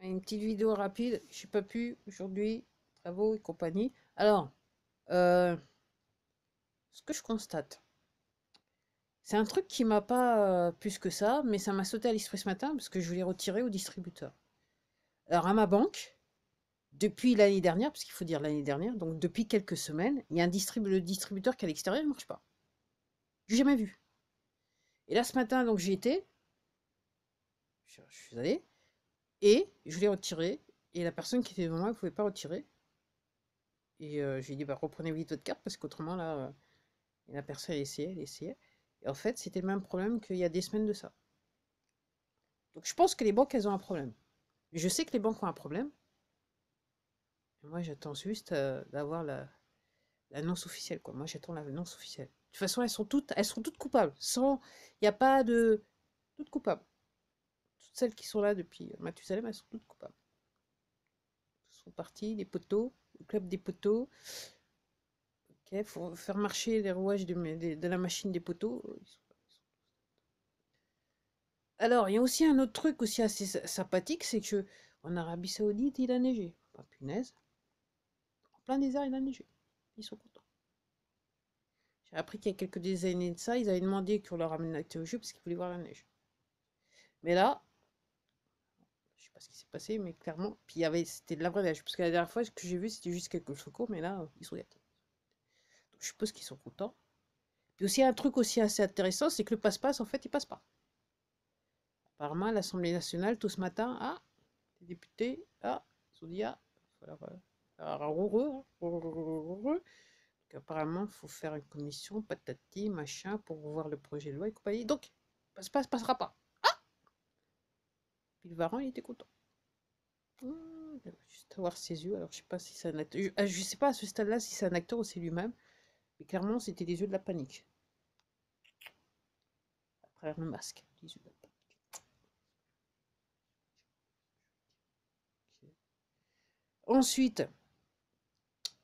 Une petite vidéo rapide. Je n'ai pas pu aujourd'hui, travaux et compagnie. Alors, euh, ce que je constate, c'est un truc qui m'a pas plus que ça, mais ça m'a sauté à l'esprit ce matin parce que je voulais retirer au distributeur. Alors, à ma banque, depuis l'année dernière, parce qu'il faut dire l'année dernière, donc depuis quelques semaines, il y a le distributeur qui est à l'extérieur, il ne marche pas. J'ai jamais vu. Et là, ce matin, donc j'y étais, je suis allé, et je voulais retirer, et la personne qui était devant moi ne pouvait pas retirer. Et j'ai dit, bah, reprenez vite votre carte, parce qu'autrement, là, et la personne, elle essayait. Et en fait, c'était le même problème qu'il y a des semaines de ça. Donc je pense que les banques, elles ont un problème. Je sais que les banques ont un problème. Moi, j'attends juste d'avoir l'annonce officielle, quoi. Moi, j'attends l'annonce officielle. De toute façon, elles sont toutes coupables. Il n'y a pas de... Toutes coupables. Toutes celles qui sont là depuis Mathusalem, elles sont toutes coupables. Elles sont parties, les poteaux, le club des poteaux. Ok, faut faire marcher les rouages de la machine des poteaux. Alors, il y a aussi un autre truc aussi assez sympathique, c'est que en Arabie Saoudite, il a neigé. Pas punaise. En plein désert, il a neigé. Ils sont contents. J'ai appris qu'il y a quelques années de ça, ils avaient demandé qu'on leur amène la théologie parce qu'ils voulaient voir la neige. Mais là, je sais pas ce qui s'est passé, mais clairement, puis c'était de la vraie neige. Parce que la dernière fois, ce que j'ai vu, c'était juste quelques secours, mais là, ils sont gâtés. Donc je suppose qu'ils sont contents. Puis aussi, un truc aussi assez intéressant, c'est que le passe-passe, en fait, il passe pas. Apparemment, à l'Assemblée nationale, tout ce matin, les députés, ils ont dit, il va falloir apparemment, il faut faire une commission, patati, machin, pour voir le projet de loi et compagnie. Donc, passera pas. Puis le Varan, il était content. Juste voir ses yeux. Alors, je sais pas si c'est un acteur. Je sais pas à ce stade-là si c'est un acteur ou c'est lui-même. Mais clairement, c'était les yeux de la panique. À travers le masque. Les yeux de la panique. Ensuite,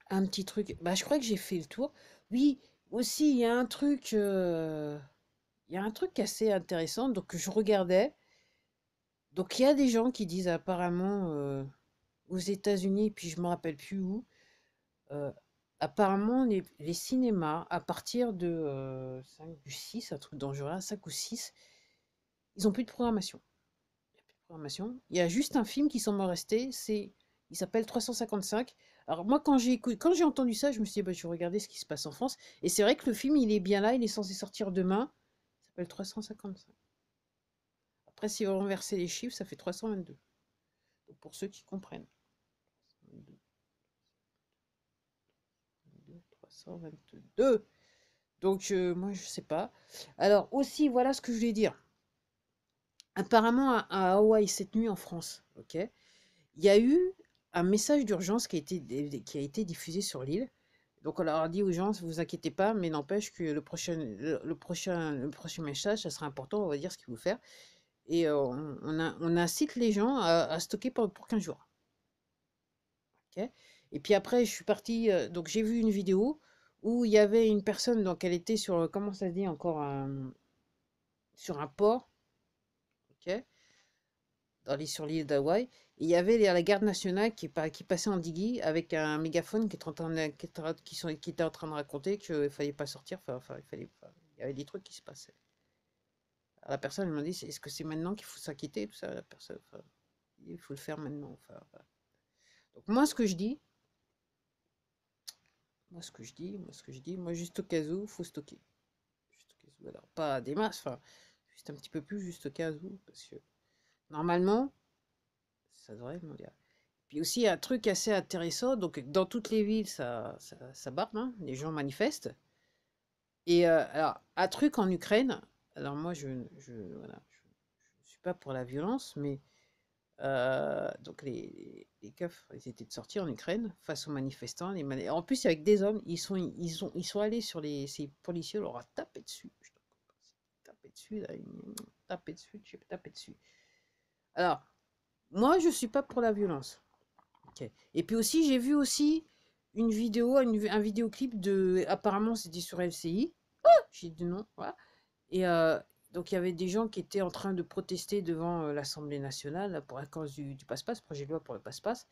un petit truc. Bah, je crois que j'ai fait le tour. Oui, aussi, il y a un truc. Il y a un truc assez intéressant. Donc, je regardais. Donc, il y a des gens qui disent apparemment aux États-Unis, puis je me rappelle plus où, euh, apparemment les cinémas, à partir de 5 du 6, un truc dangereux, 5 ou 6, ils ont plus de programmation. Il y a plus de programmation. Il y a juste un film qui semble rester, il s'appelle 355. Alors moi, quand j'ai entendu ça, je me suis dit, bah, je vais regarder ce qui se passe en France. Et c'est vrai que le film, il est bien là, il est censé sortir demain. Il s'appelle 355. Après, si vous renversez les chiffres, ça fait 322. Donc, pour ceux qui comprennent. 322. Donc, moi, je sais pas. Alors, aussi, voilà ce que je voulais dire. Apparemment, à Hawaï, cette nuit en France, ok, il y a eu un message d'urgence qui a été diffusé sur l'île. Donc, on leur a dit aux gens, vous inquiétez pas, mais n'empêche que le prochain message, ça sera important, on va dire ce qu'il faut faire. Et on incite les gens à stocker pour 15 jours. Ok. Et puis après, je suis partie, donc j'ai vu une vidéo où il y avait une personne, donc elle était sur, comment ça se dit encore, sur un port, ok, sur l'île d'Hawaï. Il y avait la garde nationale qui passait en digue avec un mégaphone qui était en train de raconter qu'il ne fallait pas sortir, il y avait des trucs qui se passaient. Alors, la personne elle m'a dit, est-ce que c'est maintenant qu'il faut s'inquiéter, tout ça, la personne, il faut le faire maintenant. Voilà. Donc moi, ce que je dis, moi, juste au cas où, faut stocker. Juste au cas où. Alors, pas des masses, juste un petit peu plus, juste au cas où, parce que normalement, ça devrait mondial. Puis aussi, un truc assez intéressant, donc dans toutes les villes, ça barde, hein, les gens manifestent. Et alors, un truc en Ukraine, alors moi, voilà, je suis pas pour la violence, mais donc les keufs, ils étaient de sortie en Ukraine face aux manifestants. En plus, avec des hommes, ils sont allés sur ces policiers, on leur a tapé dessus. Tapé dessus, là, tapé dessus, j'ai tapé dessus. Alors, moi, je suis pas pour la violence. Ok. Et puis aussi, j'ai vu aussi une vidéo, un vidéoclip apparemment c'était sur LCI. J'ai dit non, voilà. Et Donc il y avait des gens qui étaient en train de protester devant l'Assemblée nationale là, pour la cause du passe-passe, projet de loi pour le passe-passe.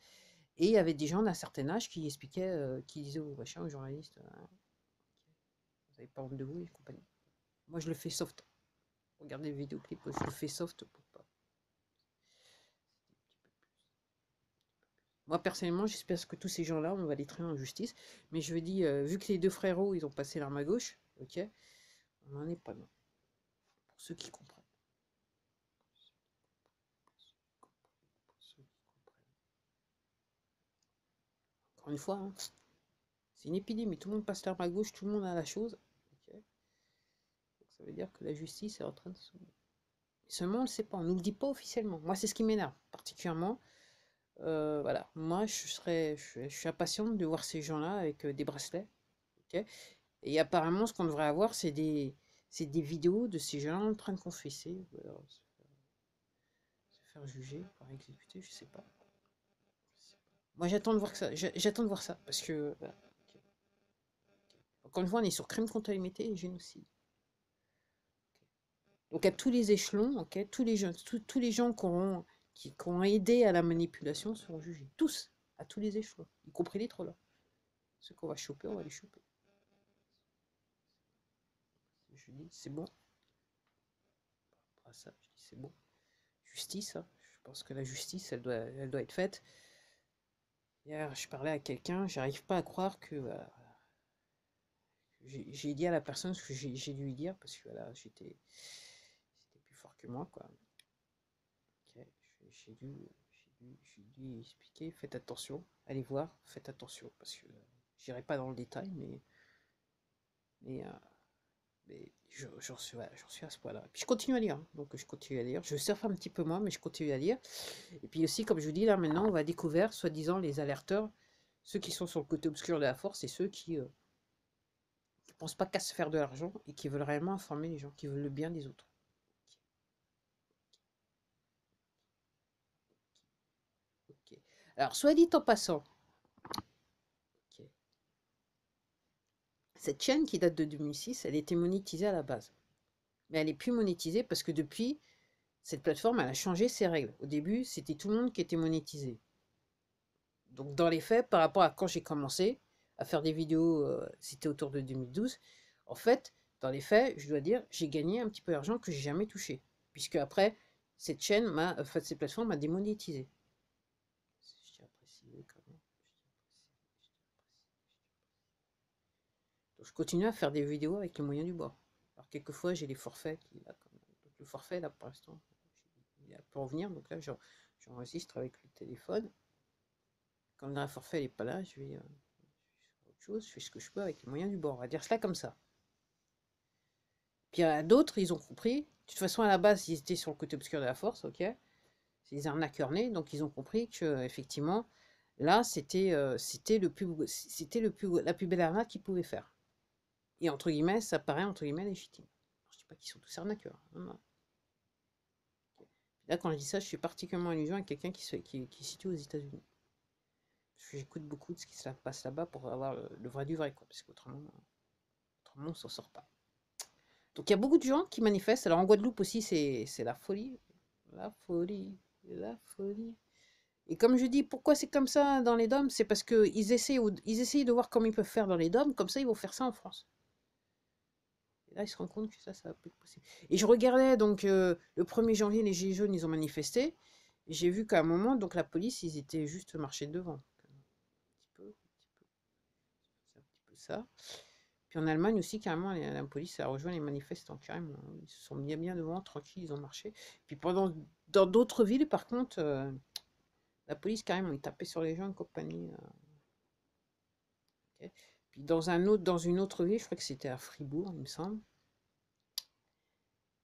Et il y avait des gens d'un certain âge qui expliquaient, qui disaient aux machins, aux journalistes, vous n'avez pas honte de vous et compagnie. Moi je le fais soft. Regardez le vidéoclip, je le fais soft pour pas. Moi personnellement, j'espère que tous ces gens-là, on va les traîner en justice. Mais je veux dire, vu que les deux frérots, ils ont passé l'arme à gauche, ok, on n'en est pas loin. Pour ceux qui comprennent. Encore une fois, hein, c'est une épidémie, tout le monde passe l'arme à gauche, tout le monde a la chose. Ok. Donc, ça veut dire que la justice est en train de se... Seulement, on ne le sait pas, on ne nous le dit pas officiellement. Moi, c'est ce qui m'énerve particulièrement. Voilà, moi, je suis impatiente de voir ces gens-là avec des bracelets. Ok. Et apparemment, ce qu'on devrait avoir, c'est des vidéos de ces gens en train de confesser, ou alors se faire juger, par exécuter, je sais pas. Moi, j'attends de voir ça. J'attends de voir ça parce que, voilà. Ok. Encore une fois, on est sur crime contre l'humanité et génocide. Donc à tous les échelons, ok, tous les gens qui ont aidé à la manipulation seront jugés. Tous, à tous les échelons, y compris les trolls. Ceux qu'on va choper, on va les choper. Je dis, c'est bon. Après ça, je dis, c'est bon. Justice, hein. Je pense que la justice, elle doit être faite. Hier, je parlais à quelqu'un, j'arrive pas à croire que... j'ai dit à la personne ce que j'ai dû lui dire, parce que voilà, c'était plus fort que moi, quoi. Ok, j'ai dû expliquer, faites attention, allez voir, faites attention, parce que j'irai pas dans le détail, mais, euh, mais j'en suis, voilà, suis à ce point-là. Puis je continue à lire, hein, donc je continue à lire. Je surfe un petit peu moins, mais je continue à lire. Et puis aussi, comme je vous dis, là maintenant, on va découvrir, soi-disant, les alerteurs, ceux qui sont sur le côté obscur de la force et ceux qui ne pensent pas qu'à se faire de l'argent et qui veulent réellement informer les gens, qui veulent le bien des autres. Ok. Alors, soit dit en passant, ok, cette chaîne qui date de 2006, elle était monétisée à la base. Mais elle n'est plus monétisée parce que depuis, cette plateforme, elle a changé ses règles. Au début, c'était tout le monde qui était monétisé. Donc, dans les faits, par rapport à quand j'ai commencé à faire des vidéos, c'était autour de 2012, en fait, dans les faits, je dois dire, j'ai gagné un petit peu d'argent que j'ai jamais touché. Puisque après, cette chaîne cette plateforme m'a démonétisé. Je tiens à préciser quand même. Donc, je continue à faire des vidéos avec les moyens du bord. Alors, quelquefois, j'ai les forfaits qui, là, donc, le forfait, là, pour l'instant, il peut en venir. Donc là, j'enregistre avec le téléphone. Quand le forfait n'est pas là, je vais sur autre chose. Je fais ce que je peux avec les moyens du bord. On va dire cela comme ça. Puis il y a d'autres, ils ont compris. De toute façon, à la base, ils étaient sur le côté obscur de la force, ok. C'est des arnaqueurs nés, donc ils ont compris que effectivement, là, c'était la plus belle arnaque qu'ils pouvaient faire. Et entre guillemets, ça paraît entre guillemets légitime. Je dis pas qu'ils sont tous arnaqueurs. Non, non. Là, quand je dis ça, je suis particulièrement allusion à quelqu'un qui est situé aux États-Unis. Parce que j'écoute beaucoup de ce qui se passe là-bas pour avoir le vrai du vrai, quoi. Parce qu'autrement, on ne s'en sort pas. Donc il y a beaucoup de gens qui manifestent. Alors en Guadeloupe aussi, c'est la folie. La folie. La folie. Et comme je dis, pourquoi c'est comme ça dans les DOM? C'est parce qu'ils essayent de voir comment ils peuvent faire dans les DOM, comme ça ils vont faire ça en France. Et là, ils se rendent compte que ça va plus être possible. Et je regardais, donc, le 1er janvier, les Gilets jaunes, ils ont manifesté. Et j'ai vu qu'à un moment, donc, la police, ils étaient juste marchés devant. Un petit peu. C'est un petit peu ça. Puis en Allemagne aussi, carrément, la police a rejoint les manifestants, carrément. Ils se sont bien devant, tranquilles, ils ont marché. Puis dans d'autres villes, par contre, la police, carrément, ils tapaient sur les gens et compagnie. Okay. Puis dans une autre ville, je crois que c'était à Fribourg, il me semble.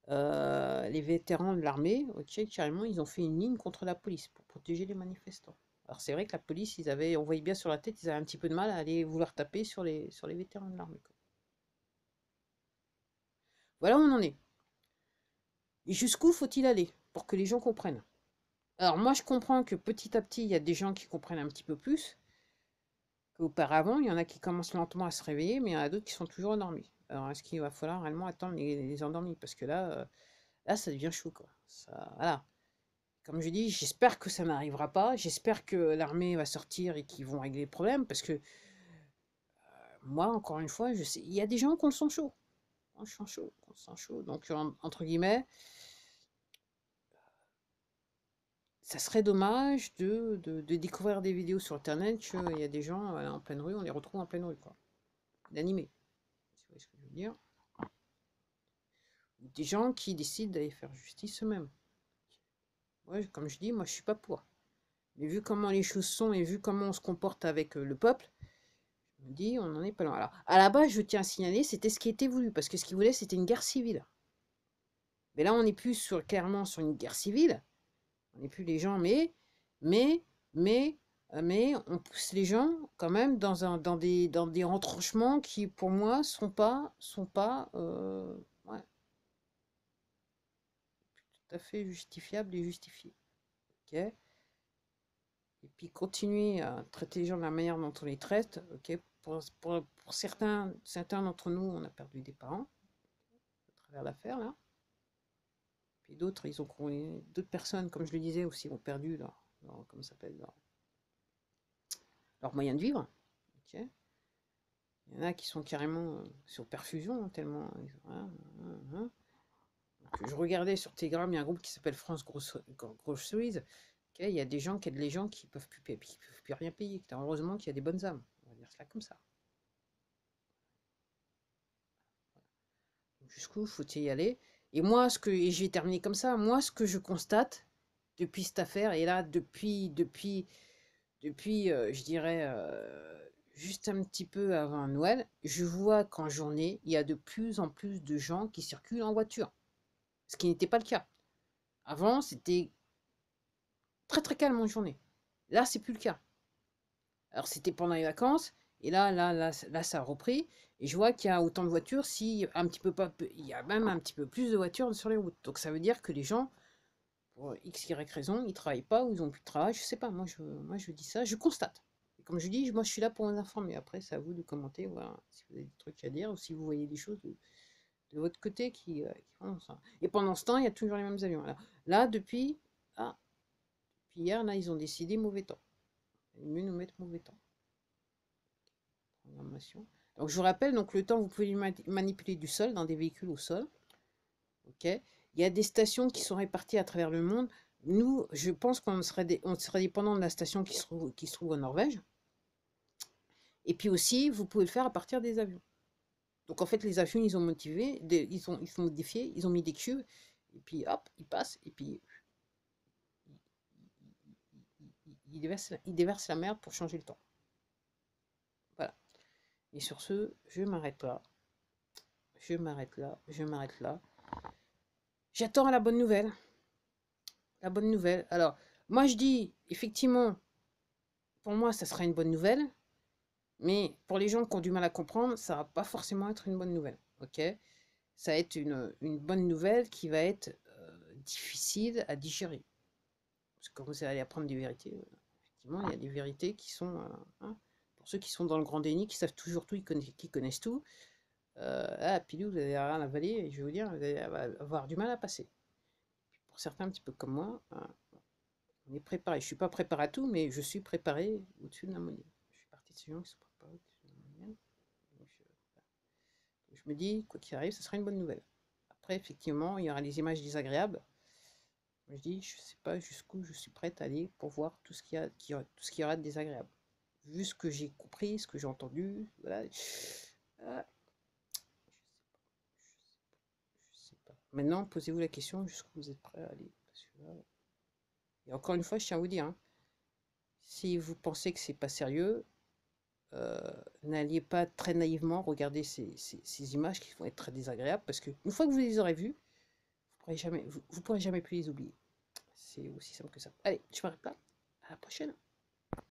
Les vétérans de l'armée, ok, carrément, ils ont fait une ligne contre la police pour protéger les manifestants. Alors c'est vrai que la police, on voyait bien sur la tête, ils avaient un petit peu de mal à aller vouloir taper sur les vétérans de l'armée. Voilà où on en est. Et jusqu'où faut-il aller pour que les gens comprennent? Alors moi, je comprends que petit à petit, il y a des gens qui comprennent un petit peu plus qu'auparavant. Il y en a qui commencent lentement à se réveiller, mais il y en a d'autres qui sont toujours endormis. Alors, est-ce qu'il va falloir réellement attendre les endormis? Parce que là, ça devient chaud, quoi. Ça, voilà. Comme je dis, j'espère que ça n'arrivera pas. J'espère que l'armée va sortir et qu'ils vont régler le problème. Parce que moi, encore une fois, je sais, il y a des gens qui ont le sang chaud. On le sang chaud, on le sang chaud. Donc, entre guillemets, ça serait dommage de découvrir des vidéos sur Internet qu'il y a des gens en pleine rue, on les retrouve en pleine rue, quoi. D'animés. Si vous voyez ce que je veux dire. Des gens qui décident d'aller faire justice eux-mêmes. Ouais, comme je dis, moi, je suis pas pour. Mais vu comment les choses sont et vu comment on se comporte avec le peuple, je me dis, on n'en est pas loin. Alors, à la base, je tiens à signaler, c'était ce qui était voulu, parce que ce qu'ils voulaient, c'était une guerre civile. Mais là, on n'est plus clairement sur une guerre civile. On n'est plus les gens, mais, mais, mais on pousse les gens quand même dans des retranchements qui, pour moi, sont pas ouais, tout à fait justifiables et justifiés. Ok. Et puis continuer à traiter les gens de la manière dont on les traite. Ok. Pour certains d'entre nous, on a perdu des parents à travers l'affaire là. Puis d'autres, d'autres personnes, comme je le disais aussi, ont perdu comment ça s'appelle, leur moyen de vivre. Ok. Il y en a qui sont carrément sur perfusion, hein, tellement. Hein, hein, hein. Donc, je regardais sur Telegram, il y a un groupe qui s'appelle France Groceries. Okay, il y a des gens qui aident les gens qui peuvent plus payer, qui peuvent plus rien payer. Heureusement qu'il y a des bonnes âmes. On va dire cela comme ça. Jusqu'où faut-il y aller? Et moi, et je vais terminer comme ça. Moi, ce que je constate depuis cette affaire, et là, depuis, je dirais, juste un petit peu avant Noël, je vois qu'en journée, il y a de plus en plus de gens qui circulent en voiture. Ce qui n'était pas le cas. Avant, c'était très très calme en journée. Là, c'est plus le cas. Alors, c'était pendant les vacances, et là, ça a repris. Et je vois qu'il y a autant de voitures, si un petit peu pas, il y a même un petit peu plus de voitures sur les routes. Donc, ça veut dire que les gens, pour X, Y raison, ils travaillent pas ou ils ont plus de travail. Je sais pas. Moi, je dis ça, je constate. Et comme je dis, moi, je suis là pour vous informer. Après, c'est à vous de commenter, voilà, si vous avez des trucs à dire ou si vous voyez des choses de votre côté qui font ça. Et pendant ce temps, il y a toujours les mêmes avions. Là, ah, depuis hier, là, ils ont décidé mauvais temps. Il mieux nous mettre mauvais temps. Programmation. Donc, je vous rappelle, donc le temps, vous pouvez manipuler du sol, dans des véhicules au sol. Ok. Il y a des stations qui sont réparties à travers le monde. Nous, je pense qu'on serait dépendant de la station qui se trouve en Norvège. Et puis aussi, vous pouvez le faire à partir des avions. Donc en fait, les avions, ils ont motivé, ils sont modifiés, ils ont mis des cubes, et puis hop, ils passent, et puis ils déversent la merde pour changer le temps. Voilà. Et sur ce, je m'arrête là. Je m'arrête là. Je m'arrête là. J'attends la bonne nouvelle. La bonne nouvelle. Alors, moi je dis, effectivement, pour moi, ça sera une bonne nouvelle. Mais pour les gens qui ont du mal à comprendre, ça va pas forcément être une bonne nouvelle. Ok? Ça va être une bonne nouvelle qui va être difficile à digérer. Parce que quand vous allez apprendre des vérités, effectivement, il y a des vérités qui sont, hein, pour ceux qui sont dans le grand déni, qui savent toujours tout, qui connaissent tout, pilou, vous allez rien avaler, et je vais vous dire, vous allez avoir du mal à passer. Pour certains, un petit peu comme moi, on est préparé. Je suis pas préparé à tout, mais je suis préparé au-dessus de la moyenne. Je suis partie de ces gens qui sont préparés au-dessus de la moyenne. Donc, je me dis, quoi qu'il arrive, ce sera une bonne nouvelle. Après, effectivement, il y aura les images désagréables. Je dis, je ne sais pas jusqu'où je suis prête à aller pour voir tout ce qu'il y aura de désagréable. Vu ce que j'ai compris, ce que j'ai entendu, voilà. Je sais pas. Maintenant, posez-vous la question jusqu'où vous êtes prêt à aller. Parce que là, et encore une fois, je tiens à vous dire, hein, si vous pensez que c'est pas sérieux, n'alliez pas très naïvement regarder ces images qui vont être très désagréables, parce qu'une fois que vous les aurez vues, vous pourrez jamais plus les oublier. C'est aussi simple que ça. Allez, je m'arrête là. À la prochaine.